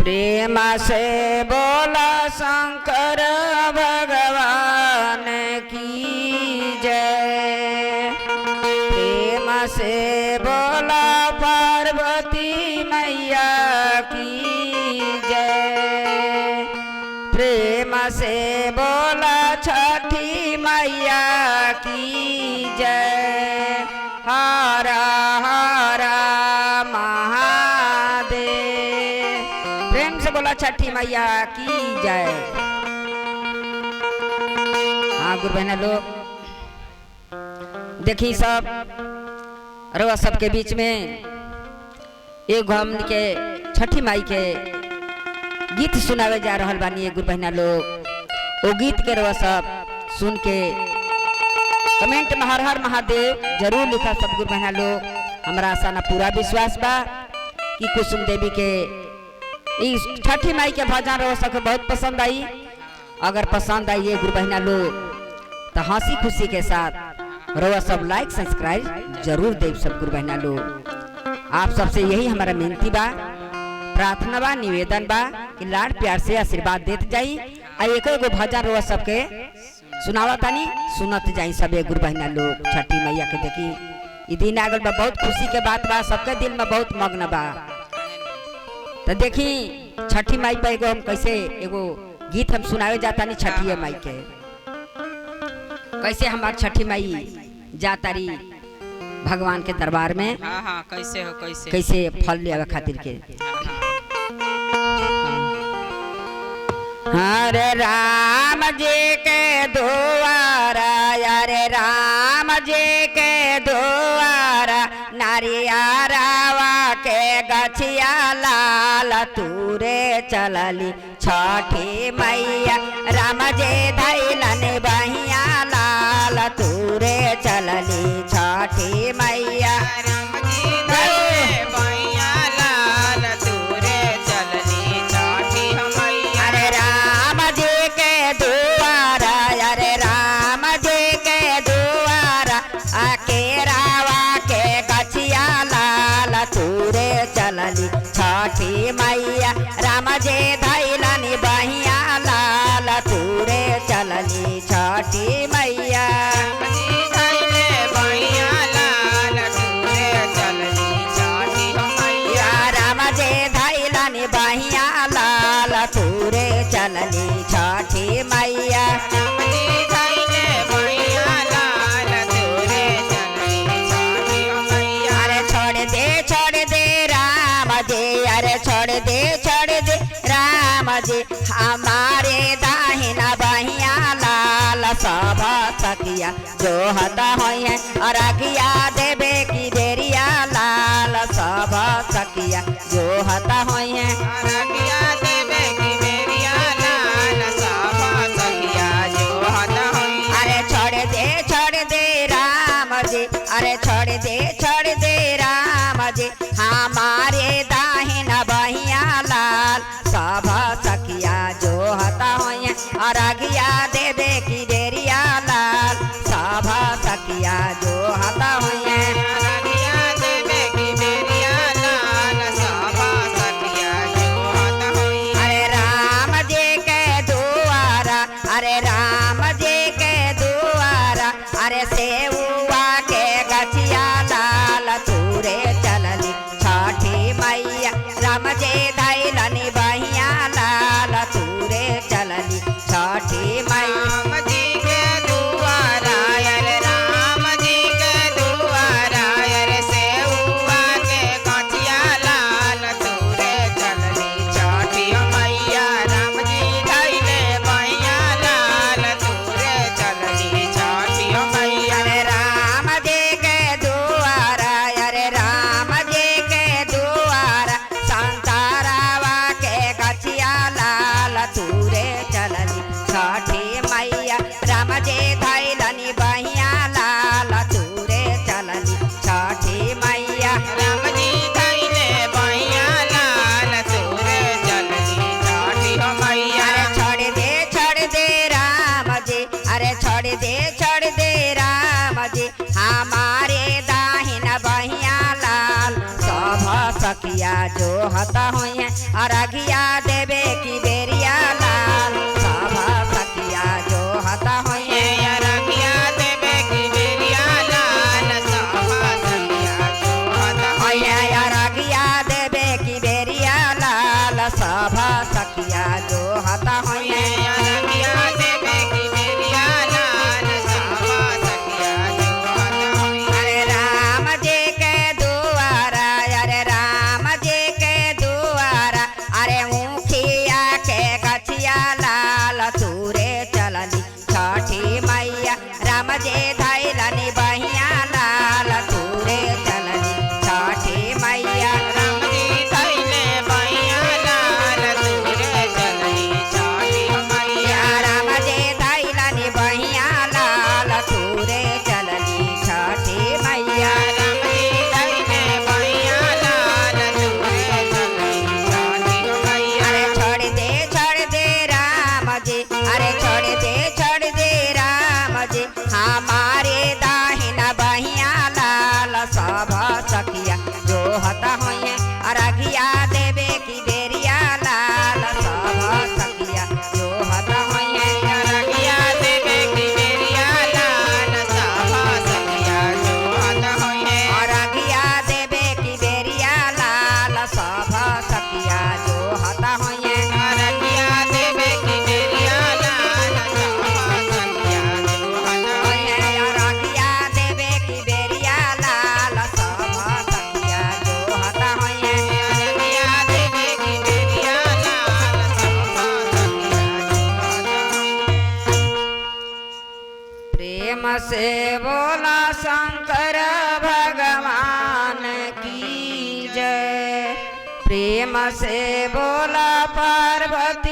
प्रेम से बोला शंकर भगवान की जय। प्रेम से बोला पार्वती मैया की जय। प्रेम से बोला छठी मैया की जय। हरा हरा महादेव। प्रेम से बोला छठी मैया की जय। हाँ गुरु बहना लोग देखी सब रवा सबके बीच में एक हम के छठी माई के गीत सुनावे जा रहल बानी। गुरु बहना लोग वो गीत के रवा सब सुन के कमेंट में हर हर महादेव जरूर लिखा सब गुरु बहना लोग। हमारा आशा ना पूरा विश्वास बा कि कुसुम देवी के इस छठी माई के भजन रवा सबके बहुत पसंद आई। अगर पसंद आई है गुरु बहना लोग तो हंसी खुशी के साथ रवा सब लाइक सब्सक्राइब जरूर देव सब गुरु बहना लोग। आप सबसे यही हमारा विनती बा, प्रार्थना बा, निवेदन बा कि लाड प्यार से आशीर्वाद देते जाई। एक एगो भजन रवा सबके सुनावा तानी सुनत जाई सब गुरु बहना लोग। छठी मैया के देखी ई दिन आगल बा, बहुत खुशी के बात बा, सबके दिल में बहुत मग्न बा। तो देखी छठी माई पे एगो हम कैसे एगो गीत हम सुनावे जाता नहीं छठी माई के। कैसे हमार छठी माई जातारी भगवान के दरबार में। हाँ हाँ कैसे हो कैसे कैसे फल ले खातिर के। हरे राम जी के द्वारा यारे राम जी के द्वारा नारियारावा के गछिया लाल तूरे चलली छठी मैया। राम जी धैलन बहिया लाल तूरे चलली छठी मैया। चलली छठी मैया राम जे धैलनी बहिया लाल तूरे चलली छठी मैया। राम जे धैलनी बहिया लाल तूरे चलली छठी मैया। छोड़ दे राम जी हमारे दाहिना बहिया लाल सब सखिया जो हता होइए अरगिया देवे की देरिया लाल सब सखिया जो हता होइए अरगिया देवे की देरिया लाल सब सखिया जो हता होइए। अरे छोड़ दे राम जी, अरे छोड़ दे राम जी हमारे दाहिना बहिया लाल सब सखिया जो हता होइए अरगिया देवे की देरिया लाल सब सखिया जो हता होइए अरगिया देवे की देरिया लाल सब सखिया जो हता होइए। अरे राम जी के द्वारा, अरे राम जी के द्वारा, अरे सेउआ के गछिया लाल तूरे चलली छठी मैया। राम जे धैलनी बहिया लाल तूरे चलली छठी मैया। राम जी के द्वारा, अरे राम जी के द्वारा, अरे सेउआ के गछिया लाल तूरे चलली छठी मैया। राम जी धैले बहिया लाल तूरे चलली छठी मैया। अरे राम जी के द्वारा, अरे राम जी के द्वारा संसारा जो हता हुई है अरगिया देवे की बेरिया लाल सभा सखिया जो हता हुई है अरगिया देवे की बेरिया लाल सभा सखिया जो हता हुई है अरगिया देवे की बेरिया लाल सभा सखिया जो हता हुई है अरगिया देवे की बेरिया लाल सभा सखिया जो हता हुई है। अरे राम जी के दुआरा अरे राम जी के दुआरा अरे मुखिया के गछिया लाल तूरे चलनी छठी मैया राम जी धैलनी बहिया लाल तूरे चलनी छठी मैया राम जी धैले बहिया लाल तूरे चलनी छठी मैया राम जी धैलनी बहिया लाल तूरे चलनी छठी मैया राम जी धैले बहिया लाल तूरे चलनी छठी मैया अरे छोड़ दे राम जी अरे छोड़ दे राम जी हमारे दाहिना बहिया लाल सभा सखिया जो हता हुई है अरगिया देवे की बेरिया लाल सभा सखिया जो हता हुई है अरगिया देवे की बेरिया लाल सभा सखिया जो हता हुई है अरगिया देवे की बेरिया लाल सभा सखिया जो हता हुई है अरगिया देवे की बेरिया लाल सभा सखिया जो हता हुई है अरगिया देवे की बेरिया लाल सभा सखिया जो हता हुई है अरगिया देवे की बेरिया लाल सभा सखिया जो हता हुई है। प्रेम से बोला शंकर भगवान की जय प्रेम से बोला पार्वती